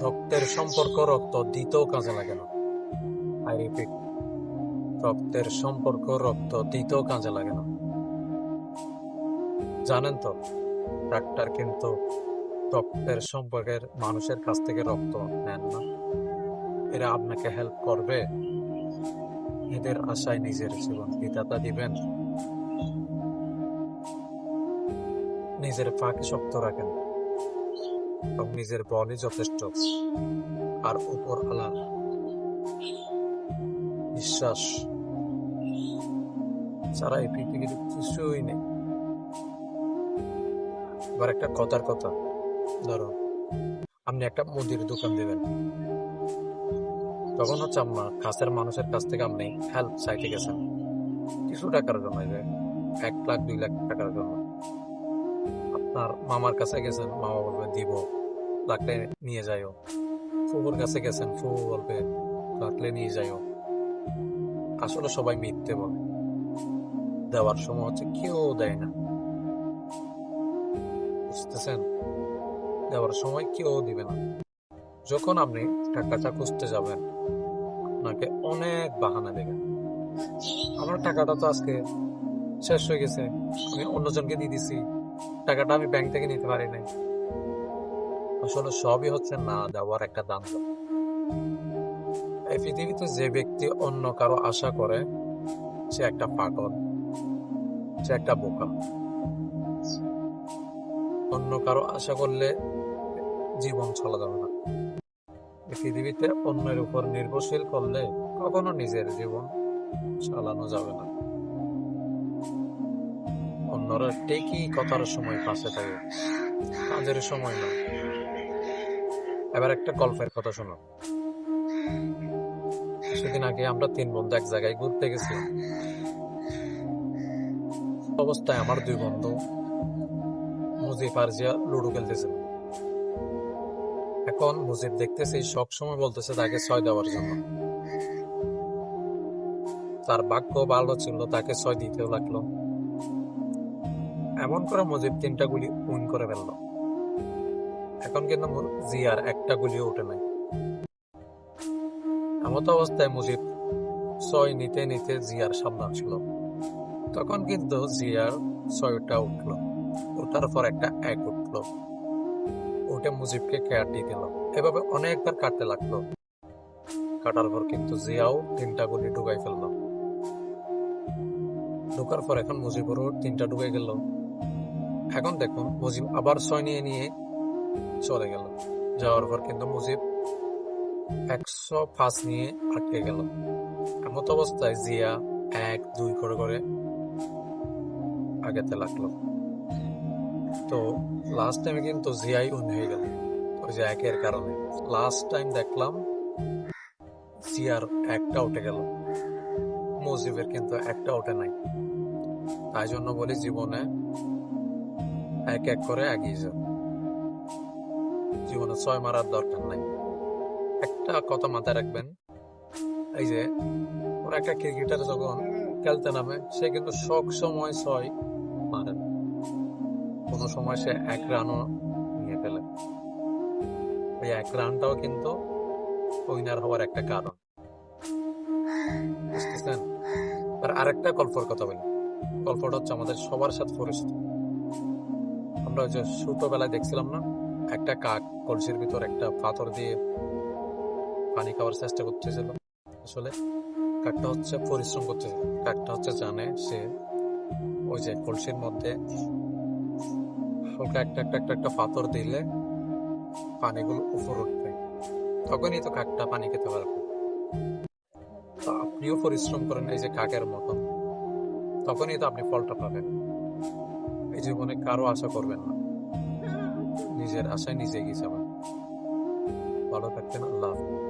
রক্তের সম্পর্ক রক্ত দিতেও কাজে লাগে না। আই রিপিট, রক্তের সম্পর্ক রক্ত দিতেও কাজে লাগে না। জানেন তো, ডাক্তার কিন্তু রক্তের সম্পর্কের মানুষের কাছ থেকে রক্ত নেন না। এরা আপনাকে হেল্প করবে, এদের আশায় নিজের জীবন বিধাতা দিবেন। নিজের ফাঁকে শক্ত রাখেন এবং নিজের বলই যথেষ্ট। আর উপর আলা বিশ্বাস ছাড়া এই পৃথিবীর কিছুই নেই। এবার একটা কথার কথা, ধরো আপনি একটা মুদির দোকান দিবেন, তখন হচ্ছে আপনার কাছের মানুষের কাছ থেকে আপনি হেল্প চাইতে গেছেন কিছু টাকার জন্য, যে 1 লাখ 2 লাখ টাকার জন্য। আপনার মামার কাছে গেছেন, মামা বলবে দিব, লাগলে নিয়ে যাইও। ফুফুর কাছে গেছেন, ফুফু বলবে লাগলে নিয়ে যাইও। আসলে সবাই মিথ্যে বলে, দেওয়ার সময় হচ্ছে কেউ দেয় না, বুঝতেছেন? দেওয়ার সময় কেউ দিবে না। যখন আপনি টাকাটা খুঁজতে যাবেন, আপনাকে অনেক বাহানা দেবে। আমার টাকাটা তো আজকে শেষ হয়ে গেছে, আমি অন্যজনকে দিয়ে দিছি, টাকাটা আমি ব্যাংক থেকে নিতে পারি নাই। আসলে সবই হচ্ছে না দেওয়ার একটা দাম। এই পৃথিবীতে যে ব্যক্তি অন্য কারো আশা করে, সে একটা পাগল, সে একটা বোকা। অন্য কারো আশা করলে জীবন চলা যাবে না। এই পৃথিবীতে অন্যের উপর নির্ভরশীল করলে কখনো নিজের জীবন চালানো যাবে না। অন্যরা ঠিকই কথার সময় পাশে থাকে, কাজের সময় না। এবার একটা গল্পের কথা শোনো। সেদিন আগে আমরা 3 বন্ধু এক জায়গায় ঘুরতে গেছিলাম। অবস্থায় আমার 2 বন্ধু মুজিব আর জিয়া লুডো খেলতেছিল। এখন মুজিব দেখতেছি সব সময় বলতেছে তাকে 6 দেওয়ার জন্য। তার ভাগ্য ভালো ছিল, তাকে 6 দিতেও লাগলো। এমন করে মুজিব 3টা গুলি উইন করে ফেললো। এখন কিন্তু জিয়ার একটা গুলিও উঠে নাই। এমত অবস্থায় মুজিব 6 নিতে নিতে জিয়ার সামনে আসলো। তখন কিন্তু জিয়ার 6টা উঠলো। ওঠার পর একটা 1 উঠলো। ওটা মুজিবকে কেয়ার দিয়ে দিল। এভাবে অনেকবার কাটতে লাগলো। কাটার পর কিন্তু জিয়াও 3টা গুলি ঢুকাই ফেললো। ঢোকার পর এখন মুজিবুরও 3টা ঢুকে গেল। এখন দেখুন মুজিব আবার 6 নিয়ে নিয়ে চলে গেল। যাওয়ার পর কিন্তু মুজিব 105 নিয়ে আটকে গেল। এমত অবস্থায় জিয়া 1 2 করে করে আগাতে লাগলো। তো লাস্ট টাইমে কিন্তু জিয়াই উইন হয়ে গেল, ওই যে 1-এর কারণে। লাস্ট টাইম দেখলাম জিয়ার একটা উঠে গেল, মুজিবের কিন্তু একটা উঠে নাই। তাই জন্য বলি জীবনে 1-1 করে এগিয়ে যাও। জীবনে 6 মারার দরকার নাই। একটা কথা মাথায় রাখবেন, এই যে ওরা একটা ক্রিকেটার যখন খেলতে নামে, সে কিন্তু সব সময় 6 মারে না। কোনো সময় সে 1 রানও নিয়ে ফেলে। ওই 1 রানটাও কিন্তু উইনার হওয়ার একটা কারণ, বুঝতেছেন? আর আরেকটা গল্পের কথা বলি। গল্পটা হচ্ছে আমাদের সবার সাথে পরিচিত। আমরা ওই যে ছোটবেলায় দেখছিলাম না, একটা কাক কলসির ভিতর একটা পাথর দিয়ে পানি খাওয়ার চেষ্টা করতেছিল। আসলে কাকটা হচ্ছে পরিশ্রম করতেছিল। কাকটা হচ্ছে জানে সে ওই যে কলসির মধ্যে হালকা একটা একটা একটা একটা পাথর দিলে পানিগুলো উপর উঠবে, তখনই তো কাকটা পানি খেতে পারবে। তো আপনিও পরিশ্রম করেন এই যে কাকের মতন, তখনই তো আপনি ফলটা পাবেন। এই জীবনে কারো আশা করবেন না, নিজের আশায় নিজে এগিয়ে যাবেন। ভালো থাকবেন। আল্লাহ হাফেজ।